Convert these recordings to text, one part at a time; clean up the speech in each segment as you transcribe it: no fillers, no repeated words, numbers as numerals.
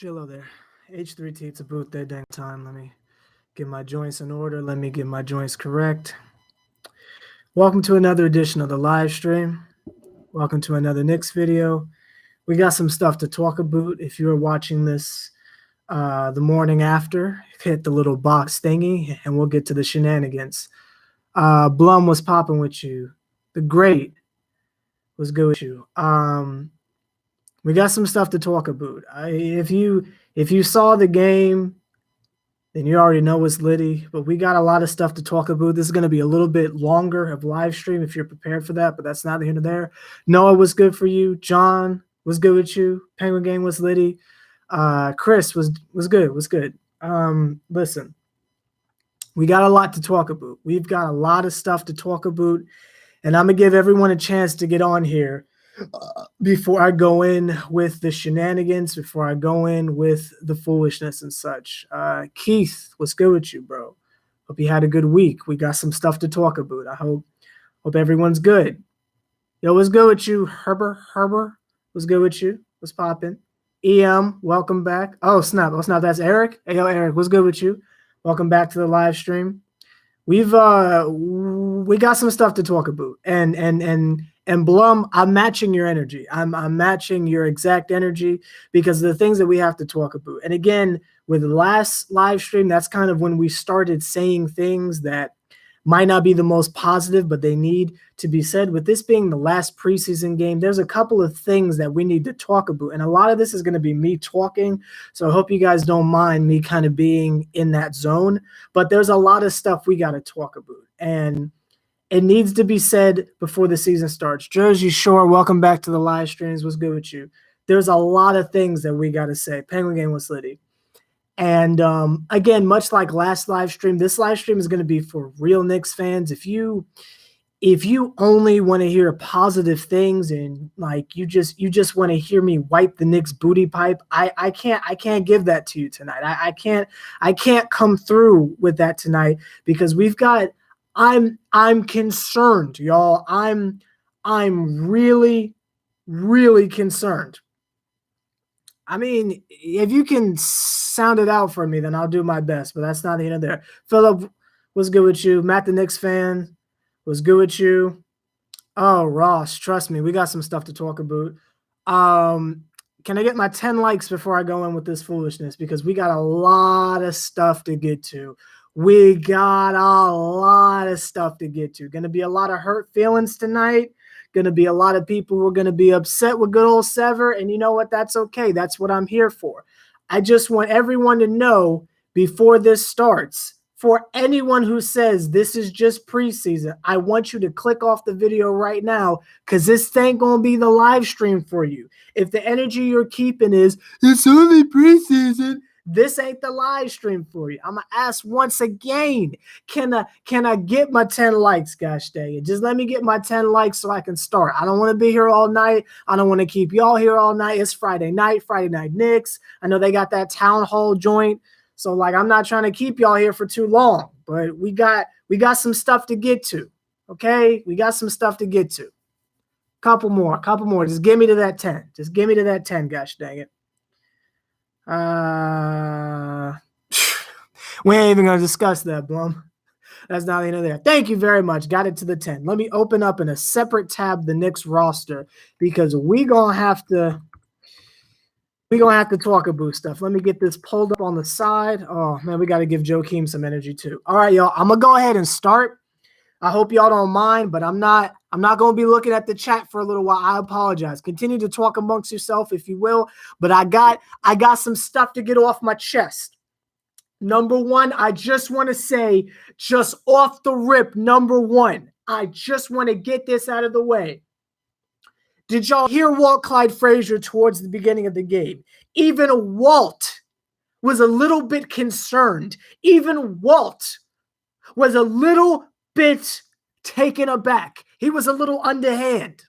Chillo there. H3T, it's a boot that dang time. Let me get my joints in order. Let me get my joints correct. Welcome to another edition of the live stream. Welcome to another Knicks video. We got some stuff to talk about. If you are watching this the morning after, hit the little box thingy and we'll get to the shenanigans. Blum was popping with you. The great was good with you. We got some stuff to talk about. If you saw the game, then you already know it's litty. But we got a lot of stuff to talk about. This is going to be a little bit longer of live stream if you're prepared for that, but that's neither here nor there. Noah was good for you. John was good with you. Penguin game was litty. Chris was good. Listen, we got a lot to talk about. We've got a lot of stuff to talk about, and I'm gonna give everyone a chance to get on here before I go in with the shenanigans, before I go in with the foolishness and such. Keith, what's good with you, bro? Hope you had a good week. We got some stuff to talk about. I hope everyone's good. Yo, what's good with you? Herber, what's good with you? What's popping? EM, welcome back. Oh, snap. That's Eric. Hey, yo, Eric, what's good with you? Welcome back to the live stream. We got some stuff to talk about. And Blum, I'm matching your energy. I'm matching your exact energy because of the things that we have to talk about. And again, with the last live stream, that's kind of when we started saying things that might not be the most positive, but they need to be said. With this being the last preseason game, there's a couple of things that we need to talk about. And a lot of this is going to be me talking. So I hope you guys don't mind me kind of being in that zone. But there's a lot of stuff we got to talk about. And it needs to be said before the season starts. Jersey Shore, welcome back to the live streams. What's good with you? There's a lot of things that we got to say. Penguin game was litty. And again, much like last live stream, this live stream is going to be for real Knicks fans. If you only want to hear positive things and like you just want to hear me wipe the Knicks booty pipe, I can't give that to you tonight. I can't come through with that tonight because we've got. I'm concerned, y'all. I'm really, really concerned. I mean, if you can sound it out for me, then I'll do my best, but that's not the end of there. Philip was good with you. Matt, the Knicks fan, was good with you. Oh, Ross, trust me, we got some stuff to talk about. Can I get my 10 likes before I go in with this foolishness? Because we got a lot of stuff to get to. We got a lot of stuff to get to. Going to be a lot of hurt feelings tonight. Going to be a lot of people who are going to be upset with good old Sever. And you know what? That's okay. That's what I'm here for. I just want everyone to know before this starts, for anyone who says this is just preseason, I want you to click off the video right now because this ain't going to be the live stream for you. If the energy you're keeping is, it's only preseason, this ain't the live stream for you. I'm going to ask once again, can I get my 10 likes, gosh dang it? Just let me get my 10 likes so I can start. I don't want to be here all night. I don't want to keep y'all here all night. It's Friday night Knicks. I know they got that town hall joint. So, like, I'm not trying to keep y'all here for too long. But we got some stuff to get to, okay? We got some stuff to get to. Couple more. Just get me to that 10. Just get me to that 10, gosh dang it. We ain't even gonna discuss that, Blum. That's not even there. Thank you very much. Got it to the 10. Let me open up in a separate tab the Knicks roster because we gonna have to talk about stuff. Let me get this pulled up on the side. Oh man, we got to give Joakim some energy too. All right, y'all. I'm gonna go ahead and start. I hope y'all don't mind, but I'm not going to be looking at the chat for a little while. I apologize. Continue to talk amongst yourself if you will, but I got some stuff to get off my chest. Number one, I just want to say, just off the rip, number one, I just want to get this out of the way. Did y'all hear Walt Clyde Frazier towards the beginning of the game? Even Walt was a little bit concerned. Even Walt was a little bit taken aback. He was a little underhand.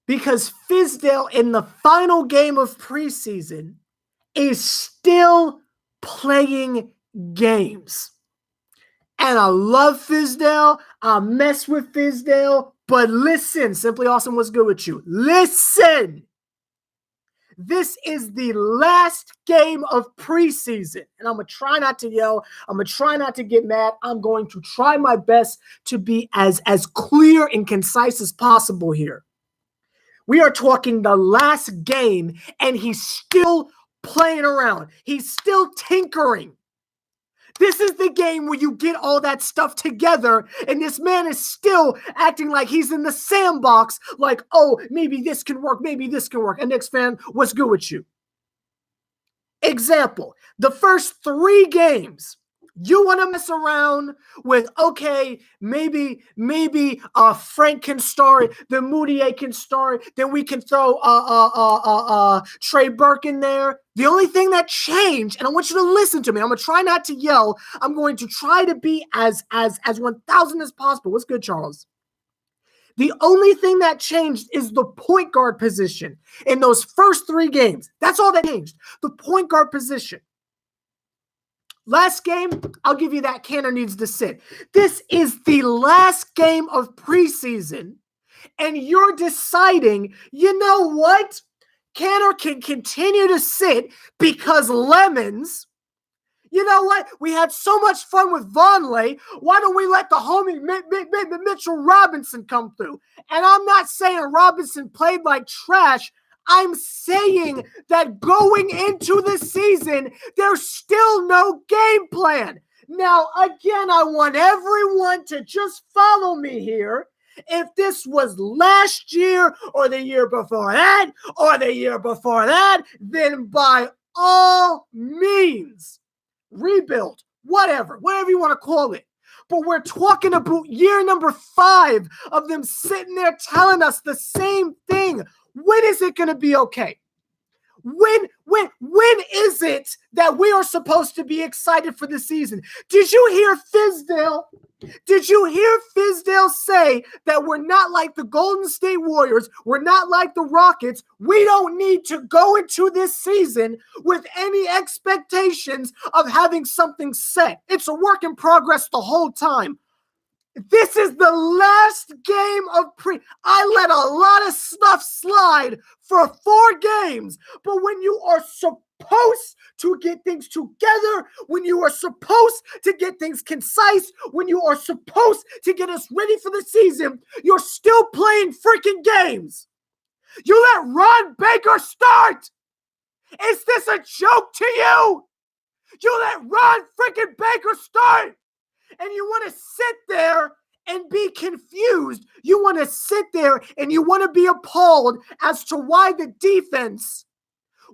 Because Fizdale in the final game of preseason is still playing games. And I love Fizdale. I mess with Fizdale. But listen, Simply Awesome was good with you. Listen. This is the last game of preseason. And I'm going to try not to yell. I'm going to try not to get mad. I'm going to try my best to be as clear and concise as possible here. We are talking the last game, and he's still playing around. He's still tinkering. This is the game where you get all that stuff together, and this man is still acting like he's in the sandbox, like, oh, maybe this can work, maybe this can work. And Knicks fan, what's good with you? Example, the first 3 games, you want to mess around with, okay, maybe Frank can start, then Moutier can start, then we can throw Trey Burke in there. The only thing that changed, and I want you to listen to me, I'm going to try not to yell. I'm going to try to be as 1,000 as possible. What's good, Charles? The only thing that changed is the point guard position in those first 3 games. That's all that changed. The point guard position. Last game, I'll give you that Canner needs to sit. This is the last game of preseason, and you're deciding, you know what? Canner can continue to sit because Lemons, you know what? We had so much fun with Vonleh. Why don't we let the homie Mitchell Robinson come through? And I'm not saying Robinson played like trash. I'm saying that going into the season, there's still no game plan. Now, again, I want everyone to just follow me here. If this was last year or the year before that or the year before that, then by all means, rebuild, whatever you want to call it. But we're talking about year number 5 of them sitting there telling us the same thing. When is it going to be okay? When is it that we are supposed to be excited for the season? Did you hear Fizdale? Did you hear Fizdale say that we're not like the Golden State Warriors? We're not like the Rockets. We don't need to go into this season with any expectations of having something set. It's a work in progress the whole time. This is the last game of I let a lot of stuff slide for 4 games, but when you are supposed to get things together, when you are supposed to get things concise, when you are supposed to get us ready for the season, you're still playing freaking games. You let Ron Baker start. Is this a joke to you? You let Ron freaking Baker start. And you want to sit there and be confused. You want to sit there and you want to be appalled as to why the defense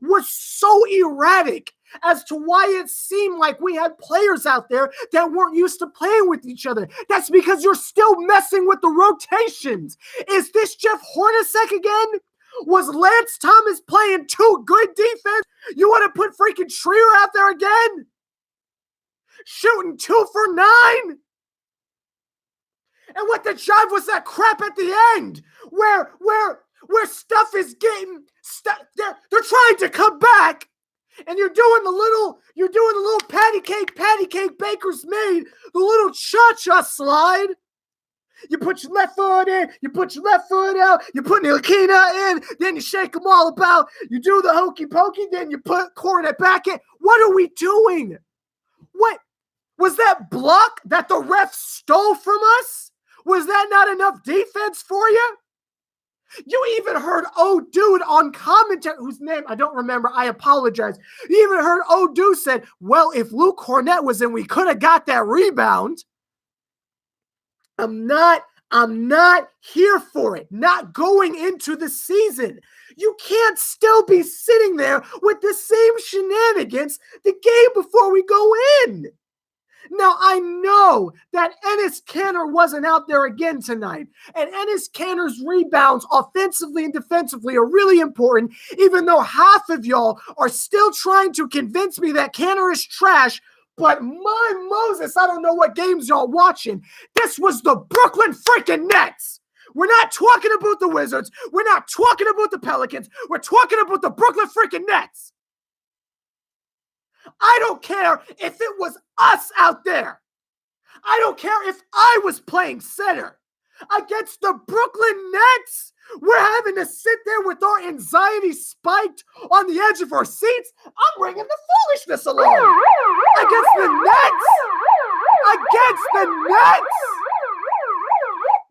was so erratic, as to why it seemed like we had players out there that weren't used to playing with each other. That's because you're still messing with the rotations. Is this Jeff Hornacek again? Was Lance Thomas playing too good defense? You want to put freaking Trier out there again? Shooting 2 for 9? And what the jive was that crap at the end where stuff is getting they're trying to come back, and you're doing the little patty cake Baker's made, the little cha-cha slide. You put your left foot in, you put your left foot out, you put Nilkina in, then you shake them all about. You do the hokey pokey, then you put Cornet back in. What are we doing? What? Was that block that the ref stole from us? Was that not enough defense for you? You even heard Dude on commentary, whose name I don't remember, I apologize. You even heard Dude said, well, if Luke Cornett was in, we could have got that rebound. I'm not here for it. Not going into the season. You can't still be sitting there with the same shenanigans the game before we go in. Now, I know that Enes Kanter wasn't out there again tonight, and Enes Kanter's rebounds offensively and defensively are really important, even though half of y'all are still trying to convince me that Kanter is trash. But my Moses, I don't know what games y'all watching. This was the Brooklyn freaking Nets. We're not talking about the Wizards. We're not talking about the Pelicans. We're talking about the Brooklyn freaking Nets. I don't care if it was us out there. I don't care if I was playing center. against the Brooklyn Nets. We're having to sit there with our anxiety spiked on the edge of our seats. I'm bringing the foolishness along. Against the Nets. Against the Nets.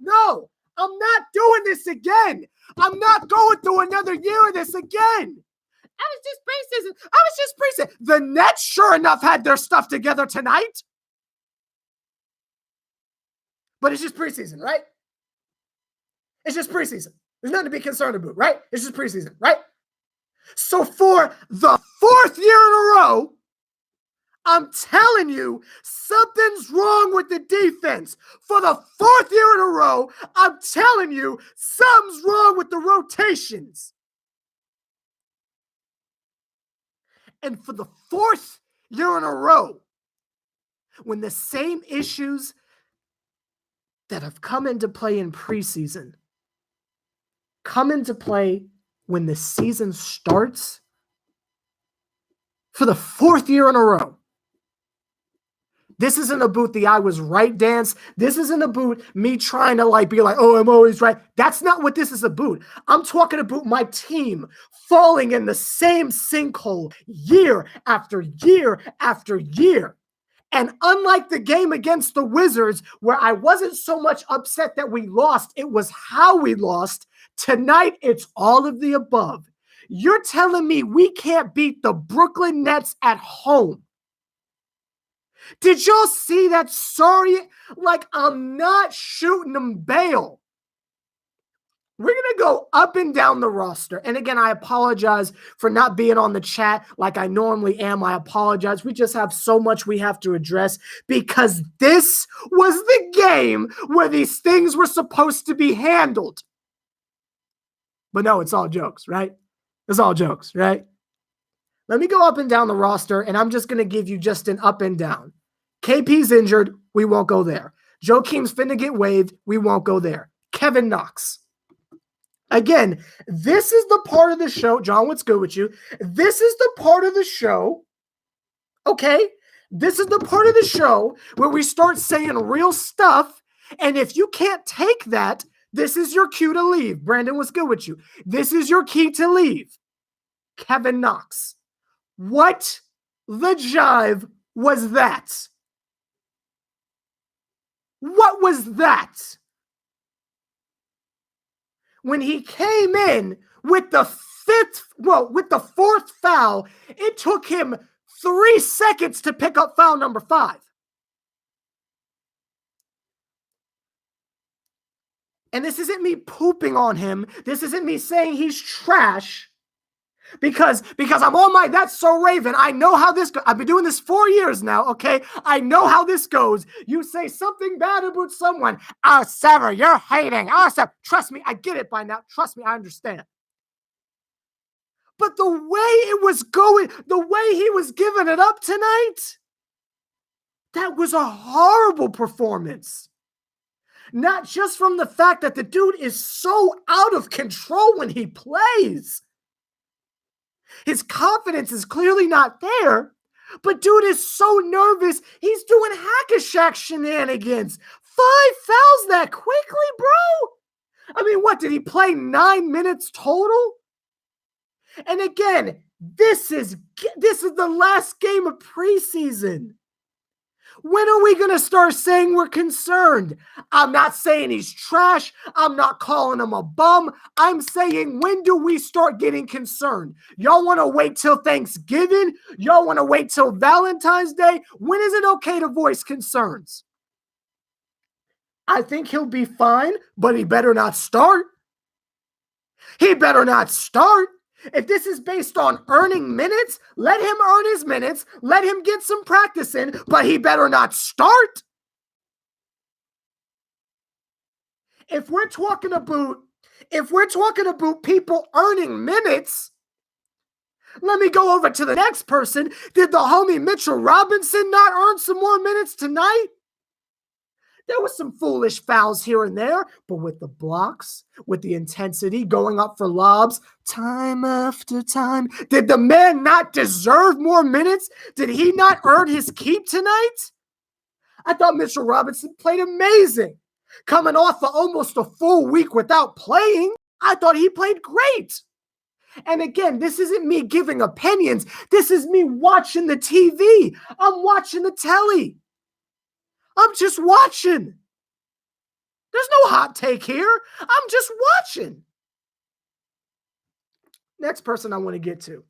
No, I'm not doing this again. I'm not going through another year of this again. I was just preseason. The Nets, sure enough, had their stuff together tonight. But it's just preseason, right? It's just preseason. There's nothing to be concerned about, right? It's just preseason, right? So for the 4th year in a row, I'm telling you, something's wrong with the defense. For the 4th year in a row, I'm telling you, something's wrong with the rotations. And for the 4th year in a row, when the same issues that have come into play in preseason come into play when the season starts, for the 4th year in a row, this isn't about the I was right dance. This isn't about me trying to be like, oh, I'm always right. That's not what this is about. I'm talking about my team falling in the same sinkhole year after year after year. And unlike the game against the Wizards, where I wasn't so much upset that we lost, it was how we lost. Tonight, it's all of the above. You're telling me we can't beat the Brooklyn Nets at home. Did y'all see that? Sorry, I'm not shooting them bail. We're going to go up and down the roster. And again, I apologize for not being on the chat like I normally am. I apologize. We just have so much we have to address because this was the game where these things were supposed to be handled. But no, it's all jokes, right? It's all jokes, right? Let me go up and down the roster, and I'm just going to give you just an up and down. KP's injured. We won't go there. Joakim's finna get waived. We won't go there. Kevin Knox. Again, this is the part of the show. John, what's good with you? This is the part of the show, okay? This is the part of the show where we start saying real stuff, and if you can't take that, this is your cue to leave. Brandon, what's good with you? This is your key to leave. Kevin Knox. What the jive was that? What was that? When he came in with the 4th foul, it took him 3 seconds to pick up foul number 5. And this isn't me pooping on him. This isn't me saying he's trash. Because I'm on my That's So Raven. I know how this goes. I've been doing this 4 years now, okay? I know how this goes. You say something bad about someone. Oh, Sever, you're hating. Oh, Sever. Trust me, I get it by now. Trust me, I understand. But the way it was going, the way he was giving it up tonight, that was a horrible performance. Not just from the fact that the dude is so out of control when he plays. His confidence is clearly not there, but dude is so nervous, he's doing hack-a-shack shenanigans. 5 fouls that quickly, bro? I mean, what, did he play 9 minutes total? And again, this is the last game of preseason. When are we going to start saying we're concerned? I'm not saying he's trash. I'm not calling him a bum. I'm saying, when do we start getting concerned? Y'all want to wait till Thanksgiving? Y'all want to wait till Valentine's Day? When is it okay to voice concerns? I think he'll be fine, but he better not start. He better not start. If this is based on earning minutes, let him earn his minutes. Let him get some practice in, but he better not start. If we're talking about people earning minutes, let me go over to the next person. Did the homie Mitchell Robinson not earn some more minutes tonight? There was some foolish fouls here and there, but with the blocks, with the intensity, going up for lobs, time after time. Did the man not deserve more minutes? Did he not earn his keep tonight? I thought Mitchell Robinson played amazing. Coming off of almost a full week without playing, I thought he played great. And again, this isn't me giving opinions. This is me watching the TV. I'm watching the telly. I'm just watching. There's no hot take here. I'm just watching. Next person I want to get to.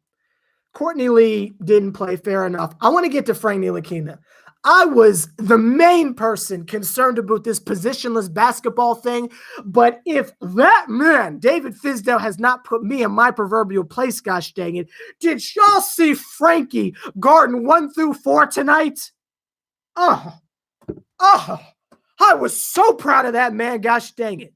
Courtney Lee didn't play, fair enough. I want to get to Frank Ntilikina. I was the main person concerned about this positionless basketball thing, but if that man, David Fizdale, has not put me in my proverbial place, gosh dang it, did y'all see Frankie guarding 1 through 4 tonight? I was so proud of that man, gosh dang it.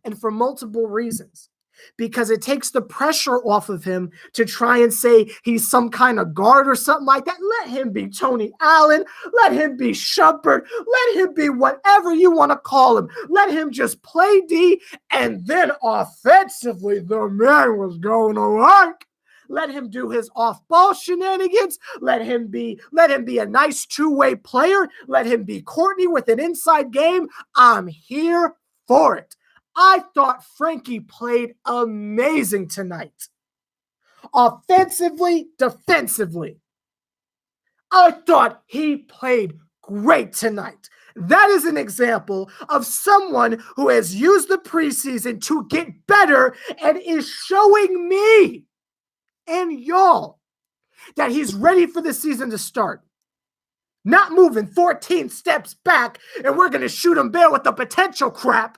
And for multiple reasons. Because it takes the pressure off of him to try and say he's some kind of guard or something like that. Let him be Tony Allen. Let him be Shumpert. Let him be whatever you want to call him. Let him just play D, and then offensively, the man was going to work. Let him do his off-ball shenanigans. Let him be a nice two-way player. Let him be Courtney with an inside game. I'm here for it. I thought Frankie played amazing tonight. Offensively, defensively. I thought he played great tonight. That is an example of someone who has used the preseason to get better and is showing me and y'all that he's ready for the season to start. Not moving 14 steps back and we're going to shoot him bare with the potential crap,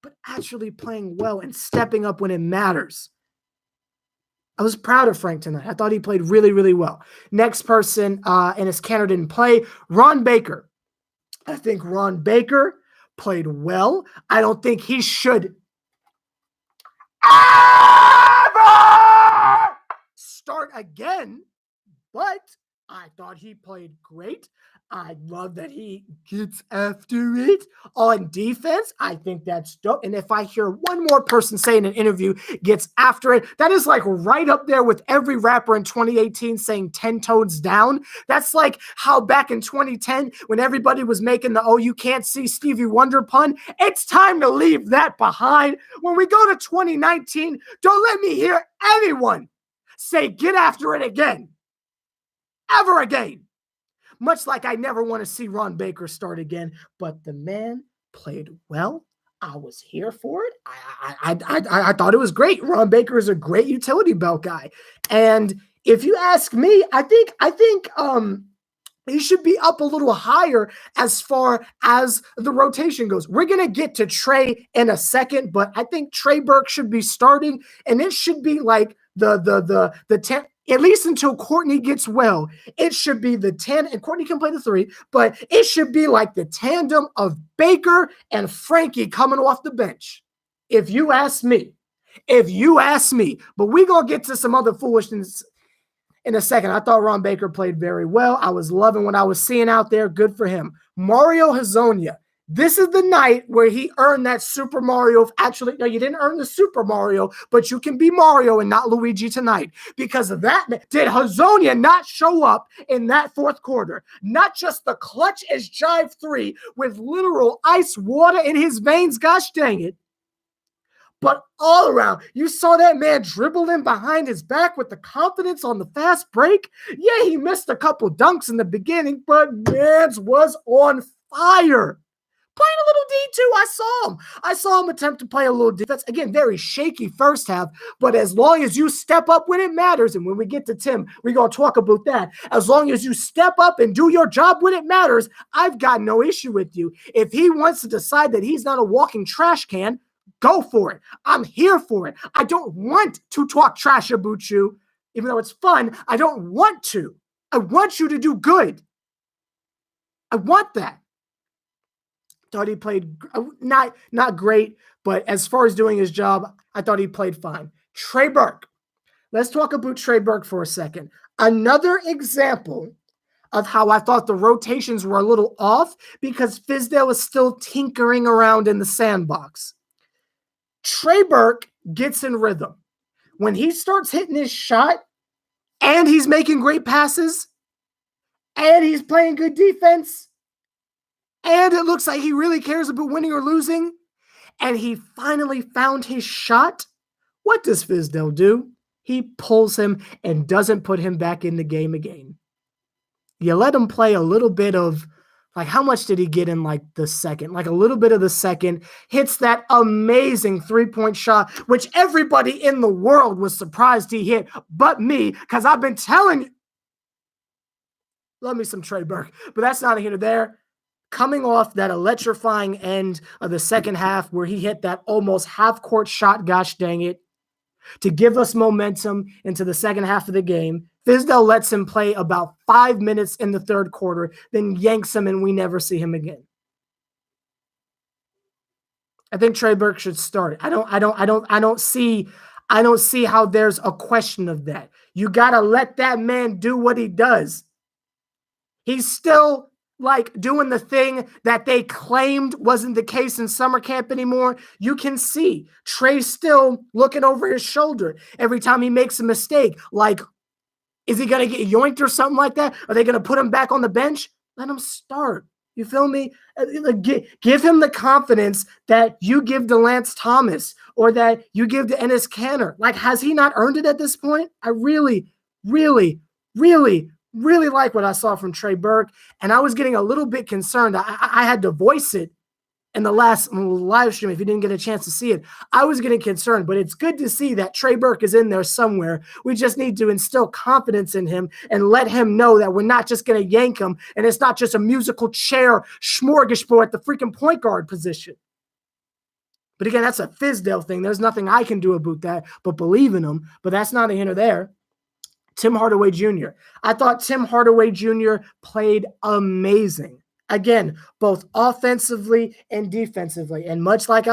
but actually playing well and stepping up when it matters. I was proud of Frank tonight. I thought he played really, really well. Next person, and his Canner didn't play, Ron Baker. I think Ron Baker played well. I don't think he should ever start again, but I thought he played great. I love that he gets after it on defense. I think that's dope. And if I hear one more person say in an interview gets after it, that is like right up there with every rapper in 2018 saying 10 toes down. That's like how back in 2010 when everybody was making the, oh, you can't see Stevie Wonder pun. It's time to leave that behind. When we go to 2019, don't let me hear anyone say get after it again. Ever again. Much like I never want to see Ron Baker start again, but the man played well. I was here for it. I thought it was great. Ron Baker is a great utility belt guy. And if you ask me, I think he should be up a little higher as far as the rotation goes. We're going to get to Trey in a second, but I think Trey Burke should be starting, and it should be like the 10, at least until Courtney gets well. It should be the 10, and Courtney can play the 3, but it should be like the tandem of Baker and Frankie coming off the bench. If you ask me. But we're going to get to some other foolishness in a second. I thought Ron Baker played very well. I was loving what I was seeing out there. Good for him. Mario Hezonja. This is the night where he earned that Super Mario. Actually, no, you didn't earn the Super Mario, but you can be Mario and not Luigi tonight. Because of that, did Hezonja not show up in that fourth quarter? Not just the clutch as jive 3 with literal ice water in his veins, gosh dang it. But all around, you saw that man dribble in behind his back with the confidence on the fast break. Yeah, he missed a couple dunks in the beginning, but man's was on fire. Playing a little D2, I saw him attempt to play a little defense. Again, very shaky first half, but as long as you step up when it matters, and when we get to Tim, we're going to talk about that. As long as you step up and do your job when it matters, I've got no issue with you. If he wants to decide that he's not a walking trash can, go for it. I'm here for it. I don't want to talk trash about you, even though it's fun. I don't want to. I want you to do good. I want that. Thought he played not great, but as far as doing his job, I thought he played fine. Trey Burke. Let's talk about Trey Burke for a second. Another example of how I thought the rotations were a little off because Fizdale was still tinkering around in the sandbox. Trey Burke gets in rhythm. When he starts hitting his shot and he's making great passes and he's playing good defense and it looks like he really cares about winning or losing, and he finally found his shot, what does Fizdale do? He pulls him and doesn't put him back in the game again. You let him play a little bit of, like, how much did he get in, like, the second? Like, a little bit of the second, hits that amazing three-point shot, which everybody in the world was surprised he hit, but me, because I've been telling you. Love me some Trey Burke, but that's not here or there. Coming off that electrifying end of the second half where he hit that almost half-court shot, gosh dang it, to give us momentum into the second half of the game, Fizdale lets him play about 5 minutes in the third quarter, then yanks him, and we never see him again. I think Trey Burke should start it. I don't see how there's a question of that. You gotta let that man do what he does. He's still like doing the thing that they claimed wasn't the case in summer camp anymore. You can see Trey's still looking over his shoulder every time he makes a mistake. Like, is he going to get yoinked or something like that? Are they going to put him back on the bench? Let him start. You feel me? Give him the confidence that you give to Lance Thomas or that you give to Enes Kanter. Like, has he not earned it at this point? I really, really, really, really like what I saw from Trey Burke, and I was getting a little bit concerned. I had to voice it in the last live stream if you didn't get a chance to see it. I was getting concerned, but it's good to see that Trey Burke is in there somewhere. We just need to instill confidence in him and let him know that we're not just going to yank him, and it's not just a musical chair smorgasbord at the freaking point guard position. But again, that's a Fizdale thing. There's nothing I can do about that but believe in him, but that's not a here or there. Tim Hardaway Jr. I thought Tim Hardaway Jr. played amazing. Again, both offensively and defensively. And much like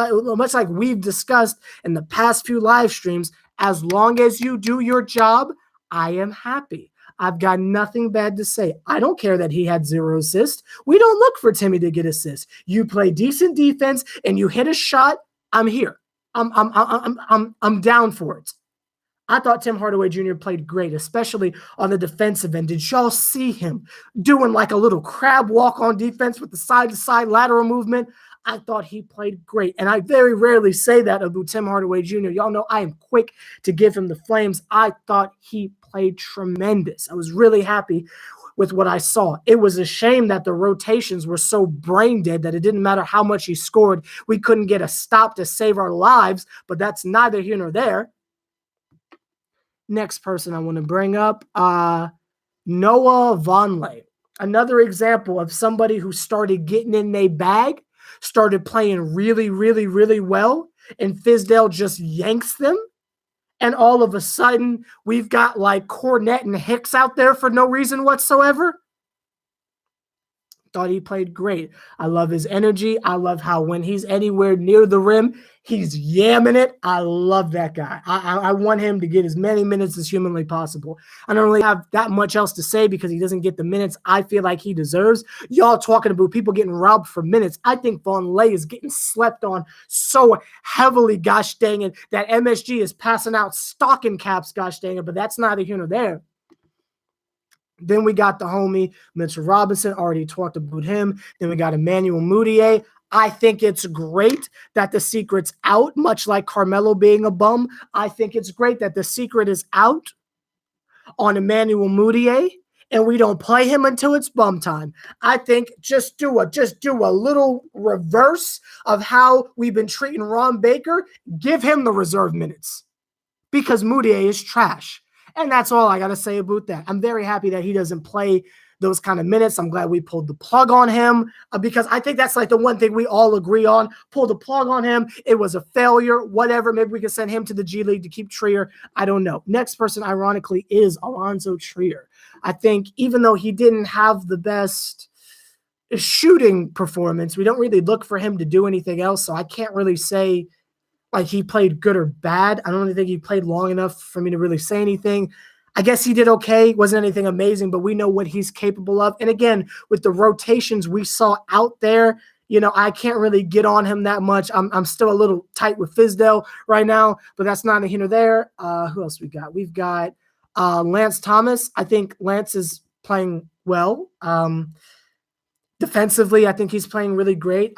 we've discussed in the past few live streams, as long as you do your job, I am happy. I've got nothing bad to say. I don't care that he had 0 assists. We don't look for Timmy to get assists. You play decent defense and you hit a shot, I'm here. I'm down for it. I thought Tim Hardaway Jr. played great, especially on the defensive end. Did y'all see him doing like a little crab walk on defense with the side-to-side lateral movement? I thought he played great, and I very rarely say that about Tim Hardaway Jr. Y'all know I am quick to give him the flames. I thought he played tremendous. I was really happy with what I saw. It was a shame that the rotations were so brain dead that it didn't matter how much he scored. We couldn't get a stop to save our lives, but that's neither here nor there. Next person I want to bring up, Noah Vonleh. Another example of somebody who started getting in their bag, started playing really, really, really well, and Fizdale just yanks them. And all of a sudden, we've got like Cornette and Hicks out there for no reason whatsoever. Thought he played great. I love his energy. I love how when he's anywhere near the rim, he's yamming it. I love that guy. I want him to get as many minutes as humanly possible. I don't really have that much else to say because he doesn't get the minutes I feel like he deserves. Y'all talking about people getting robbed for minutes. I think Vonleh is getting slept on so heavily, gosh dang it, that MSG is passing out stocking caps, gosh dang it, but that's neither here nor there. Then we got the homie Mitchell Robinson, already talked about him. Then we got Emmanuel Mudiay. I think it's great that the secret's out, much like Carmelo being a bum. I think it's great that the secret is out on Emmanuel Mudiay, and we don't play him until it's bum time. I think just do a little reverse of how we've been treating Ron Baker. Give him the reserve minutes because Mudiay is trash. And that's all I got to say about that. I'm very happy that he doesn't play those kind of minutes. I'm glad we pulled the plug on him because I think that's like the one thing we all agree on. Pull the plug on him. It was a failure, whatever. Maybe we can send him to the G League to keep Trier. I don't know. Next person, ironically, is Alonzo Trier. I think even though he didn't have the best shooting performance, we don't really look for him to do anything else. So I can't really say like he played good or bad. I don't really think he played long enough for me to really say anything. I guess he did okay. Wasn't anything amazing, but we know what he's capable of. And again, with the rotations we saw out there, you know, I can't really get on him that much. I'm still a little tight with Fizdale right now, but that's not a here nor there. Who else we got? We've got Lance Thomas. I think Lance is playing well. Defensively, I think he's playing really great.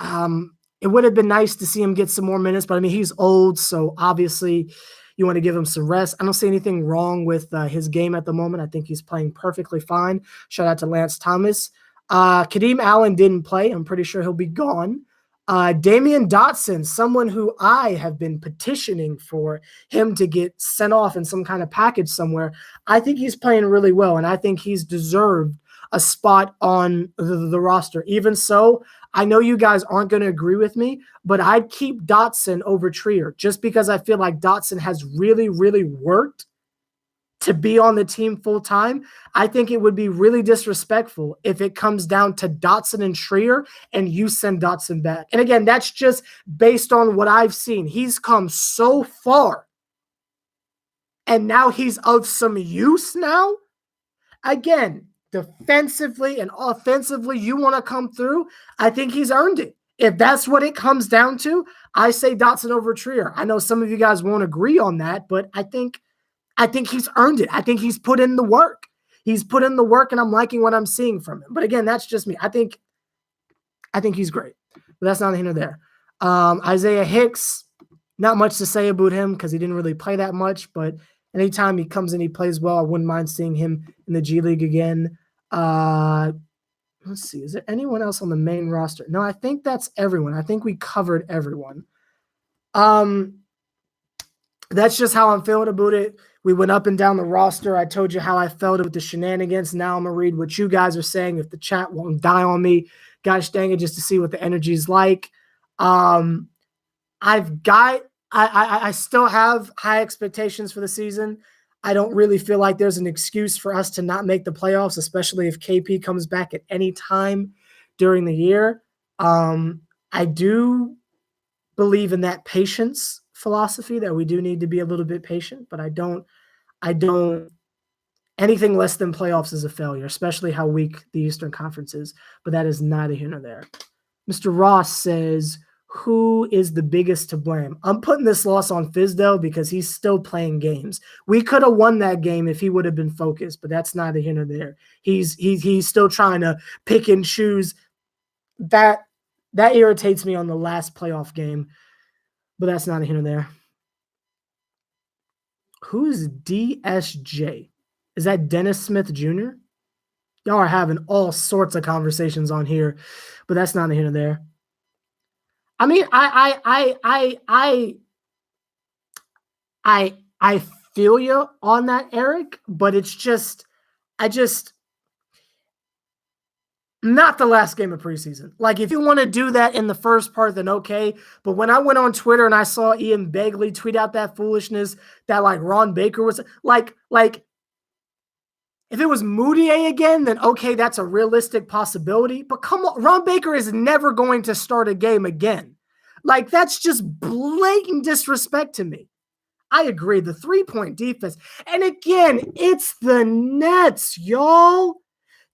It would have been nice to see him get some more minutes, but I mean, he's old, so obviously you want to give him some rest. I don't see anything wrong with his game at the moment. I think he's playing perfectly fine. Shout out to Lance Thomas. Kadeem Allen didn't play. I'm pretty sure he'll be gone. Damian Dotson, someone who I have been petitioning for him to get sent off in some kind of package somewhere. I think he's playing really well, and I think he's deserved a spot on the roster. Even so, I know you guys aren't going to agree with me, but I'd keep Dotson over Trier just because I feel like Dotson has really, really worked to be on the team full time. I think it would be really disrespectful if it comes down to Dotson and Trier and you send Dotson back. And again, that's just based on what I've seen. He's come so far, and now he's of some use now. Again, defensively and offensively, you want to come through, I think he's earned it. If that's what it comes down to, I say Dotson over Trier. I know some of you guys won't agree on that, but I think he's earned it. I think he's put in the work. He's put in the work, and I'm liking what I'm seeing from him. But again, that's just me. I think he's great. But that's not here nor there. Isaiah Hicks, not much to say about him because he didn't really play that much, but anytime he comes in, he plays well. I wouldn't mind seeing him in the G League again. Let's see. Is there anyone else on the main roster? No, I think that's everyone. I think we covered everyone. That's just how I'm feeling about it. We went up and down the roster. I told you how I felt with the shenanigans. Now I'm going to read what you guys are saying. If the chat won't die on me, gosh dang it, just to see what the energy is like. I still have high expectations for the season. I don't really feel like there's an excuse for us to not make the playoffs, especially if KP comes back at any time during the year. I do believe in that patience philosophy that we do need to be a little bit patient, but I don't anything less than playoffs is a failure, especially how weak the Eastern Conference is, but that is neither here nor there. Mr. Ross says, who is the biggest to blame? I'm putting this loss on Fizdale because he's still playing games. We could have won that game if he would have been focused, but that's neither here nor there. He's still trying to pick and choose. That irritates me on the last playoff game, but that's neither here nor there. Who's DSJ? Is that Dennis Smith Jr.? Y'all are having all sorts of conversations on here, but that's neither here nor there. I mean, I feel you on that, Eric, but it's just, not the last game of preseason. Like, if you want to do that in the first part, then okay. But when I went on Twitter and I saw Ian Begley tweet out that foolishness that like Ron Baker was like, if it was Moutier again, then okay, that's a realistic possibility. But come on, Ron Baker is never going to start a game again. Like, that's just blatant disrespect to me. I agree. The 3-point defense. And again, it's the Nets, y'all.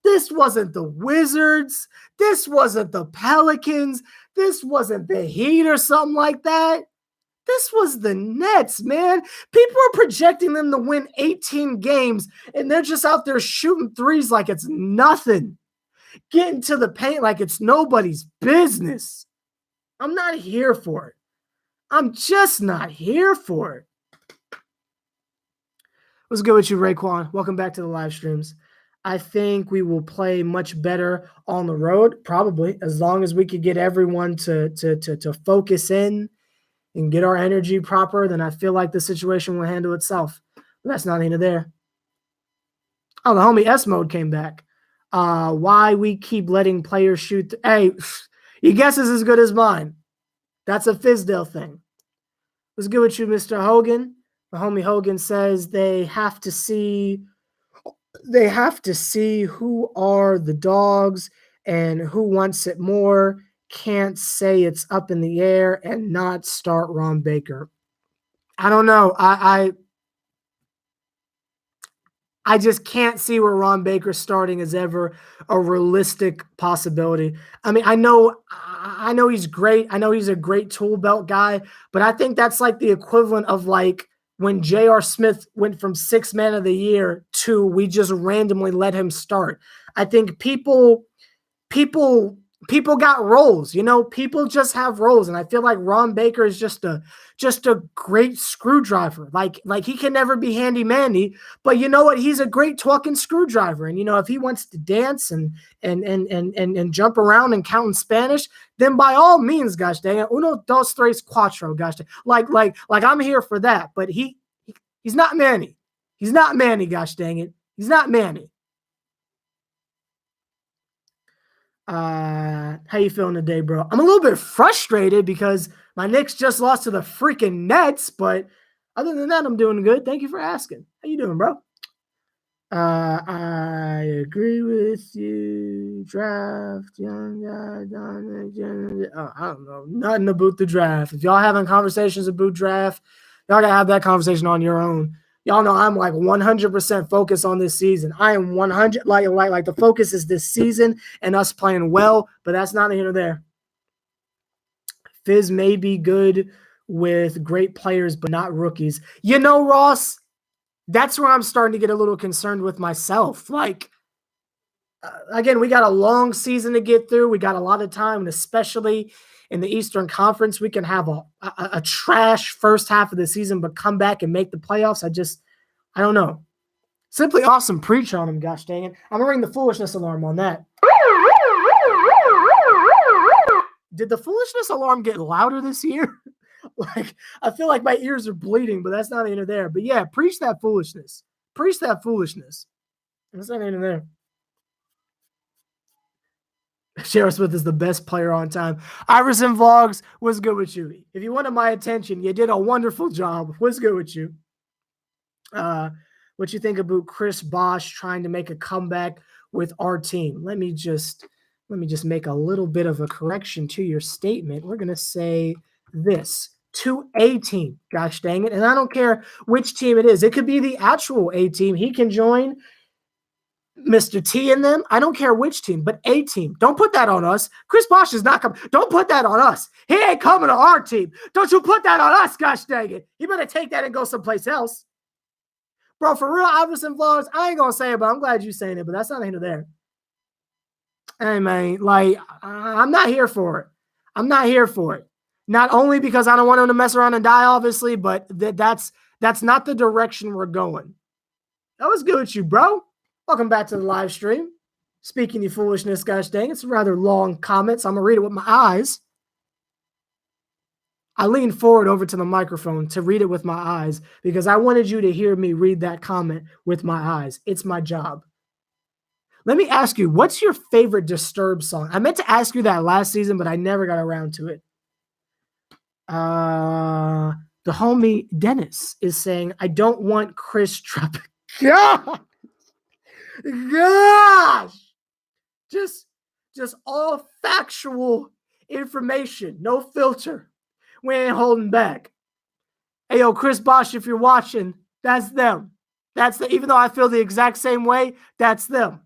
This wasn't the Wizards. This wasn't the Pelicans. This wasn't the Heat or something like that. This was the Nets, man. People are projecting them to win 18 games, and they're just out there shooting threes like it's nothing. Getting to the paint like it's nobody's business. I'm not here for it. I'm just not here for it. What's good with you, Raekwon? Welcome back to the live streams. I think we will play much better on the road, probably, as long as we could get everyone to focus in and get our energy proper, then I feel like the situation will handle itself. But that's not either there. Oh, the homie S mode came back. Why we keep letting players shoot? Hey, your guess is as good as mine. That's a Fizdale thing. What's good with you, Mr. Hogan? The homie Hogan says they have to see who are the dogs and who wants it more. Can't say it's up in the air and not start Ron Baker. I don't know. I just can't see where Ron Baker starting is ever a realistic possibility. I mean, I know he's great. I know he's a great tool belt guy, but I think that's like the equivalent of like when J.R. Smith went from 6th man of the year to we just randomly let him start. I think people people got roles, people just have roles. And I feel like Ron Baker is just a great screwdriver. Like he can never be handy mandy, but you know what? He's a great talking screwdriver. And if he wants to dance and jump around and count in Spanish, then by all means, gosh dang it, uno, dos, tres, cuatro, gosh dang. Like I'm here for that. But he's not Manny. He's not Manny, gosh dang it. He's not Manny. How you feeling today, bro? I'm a little bit frustrated because my Knicks just lost to the freaking Nets, but other than that, I'm doing good. Thank you for asking. How you doing, bro? I agree with you. Draft, young guy, I don't know. Nothing about the draft. If y'all having conversations about draft, y'all gotta have that conversation on your own. Y'all know I'm like 100% focused on this season. I am 100 like the focus is this season and us playing well, but that's not here nor there. Fizz may be good with great players, but not rookies. Ross, that's where I'm starting to get a little concerned with myself. Again, we got a long season to get through. We got a lot of time, and especially in the Eastern Conference, we can have a trash first half of the season, but come back and make the playoffs. I don't know. Simply awesome preach on him, gosh dang it. I'm going to ring the foolishness alarm on that. Did the foolishness alarm get louder this year? I feel like my ears are bleeding, but that's not either there. But yeah, preach that foolishness. Preach that foolishness. That's not either there. J.R. Smith is the best player on time. Iverson Vlogs, what's good with you? If you wanted my attention, you did a wonderful job. What's good with you? What you think about Chris Bosh trying to make a comeback with our team? Let me just make a little bit of a correction to your statement. We're going to say this. To a team. Gosh dang it. And I don't care which team it is. It could be the actual A team. He can join Mr. T in them. I don't care which team, but a team. Don't put that on us. Chris Bosh is not coming. Don't put that on us. He ain't coming to our team. Don't you put that on us, gosh dang it. You better take that and go someplace else. Bro, for real, Iverson Vlogs, I ain't going to say it, but I'm glad you're saying it, but that's not here or there. Hey, man, I'm not here for it. I'm not here for it. Not only because I don't want him to mess around and die, obviously, but that's not the direction we're going. That was good with you, bro. Welcome back to the live stream. Speaking of foolishness, gosh dang, it's a rather long comment, so I'm going to read it with my eyes. I leaned forward over to the microphone to read it with my eyes because I wanted you to hear me read that comment with my eyes. It's my job. Let me ask you, what's your favorite Disturbed song? I meant to ask you that last season, but I never got around to it. The homie Dennis is saying, I don't want Chris Trupp. Gosh! Just all factual information. No filter. We ain't holding back. Hey, yo, Chris Bosh, if you're watching, that's them. Even though I feel the exact same way, that's them.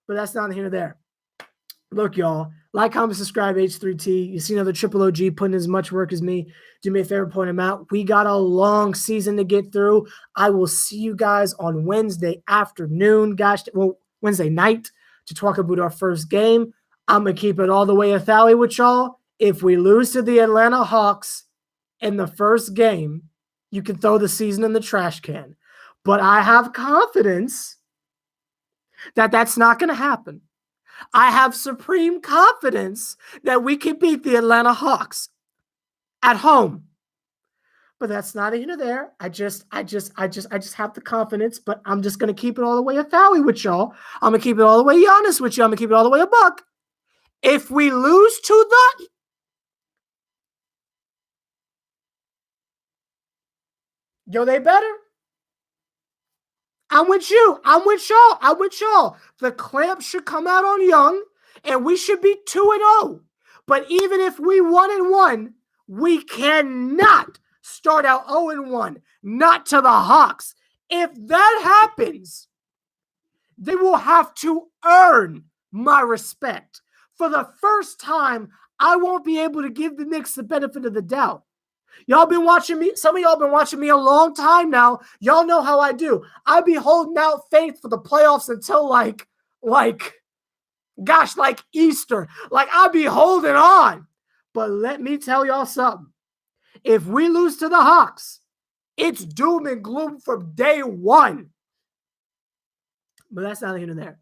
But that's not here or there. Look, y'all, like, comment, subscribe, H3T. You see another Triple OG putting as much work as me. Do me a favor, point him out. We got a long season to get through. I will see you guys on Wednesday afternoon, Wednesday night to talk about our first game. I'm going to keep it all the way a thally with y'all. If we lose to the Atlanta Hawks in the first game, you can throw the season in the trash can. But I have confidence that that's not going to happen. I have supreme confidence that we can beat the Atlanta Hawks at home. But that's not either there. I just have the confidence, but I'm just going to keep it all the way a thally with y'all. I'm going to keep it all the way honest with you. I'm going to keep it all the way a buck. If we lose to the they better. I'm with you. I'm with y'all. The clamp should come out on Young, and we should be 2-0. But even if we 1-1, we cannot start out 0-1. Not to the Hawks. If that happens, they will have to earn my respect. For the first time, I won't be able to give the Knicks the benefit of the doubt. Y'all been watching me. Some of y'all been watching me a long time now. Y'all know how I do. I be holding out faith for the playoffs until like Gosh, like Easter. Like I'll be holding on. But let me tell y'all something. If we lose to the Hawks, it's doom and gloom from day one. But that's not here and there.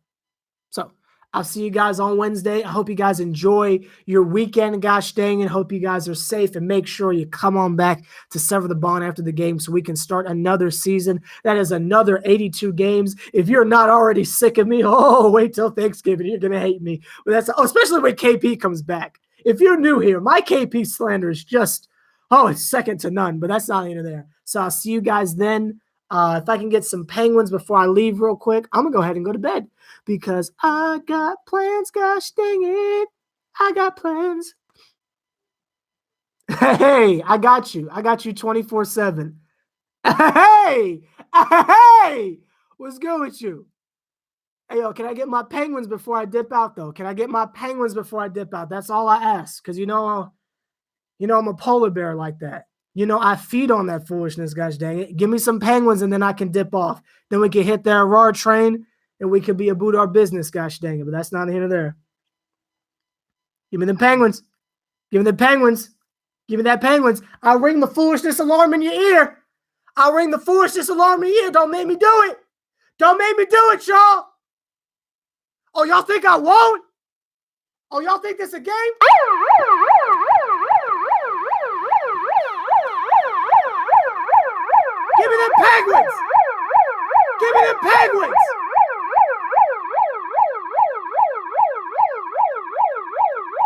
So I'll see you guys on Wednesday. I hope you guys enjoy your weekend. Gosh dang it. Hope you guys are safe and make sure you come on back to sever the bond after the game so we can start another season. That is another 82 games. If you're not already sick of me, wait till Thanksgiving. You're going to hate me. But that's especially when KP comes back. If you're new here, my KP slander is just, it's second to none. But that's not either there. So I'll see you guys then. If I can get some penguins before I leave real quick, I'm going to go ahead and go to bed because I got plans. Gosh dang it. I got plans. Hey, I got you. I got you 24/7. Hey, what's good with you? Hey, yo, can I get my penguins before I dip out, though? Can I get my penguins before I dip out? That's all I ask because, I'm a polar bear like that. I feed on that foolishness, gosh dang it. Give me some penguins and then I can dip off. Then we can hit that raw train and we can be about our business, gosh dang it. But that's not here or there. Give me the penguins. Give me the penguins. Give me that penguins. I'll ring the foolishness alarm in your ear. I'll ring the foolishness alarm in your ear. Don't make me do it. Don't make me do it, y'all. Oh, y'all think I won't? Oh, y'all think this a game? Give me them penguins! Give me them penguins!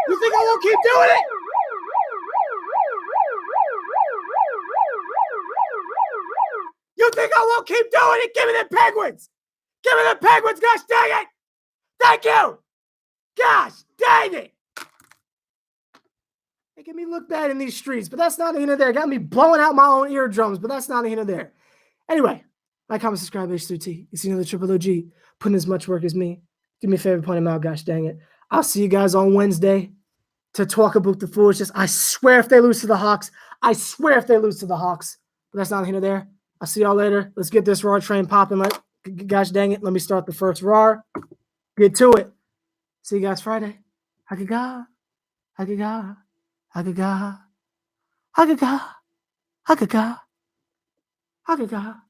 You think I won't keep doing it? You think I won't keep doing it? Give me them penguins! Give me them penguins, gosh dang it! Thank you! Gosh dang it! Making me look bad in these streets, but that's not here or there. Got me blowing out my own eardrums, but that's not here or there. Anyway, like, comment, subscribe, H3T. You see another triple OG putting as much work as me. Do me a favor, point him out, gosh dang it. I'll see you guys on Wednesday to talk about the foolishness. I swear if they lose to the Hawks, but that's not here or there. I'll see y'all later. Let's get this raw train popping. Gosh dang it, let me start the first raw. Get to it. See you guys Friday. Hagaga. Hagaga. Hagaga. Hagaga. Hagaga. Hagaga.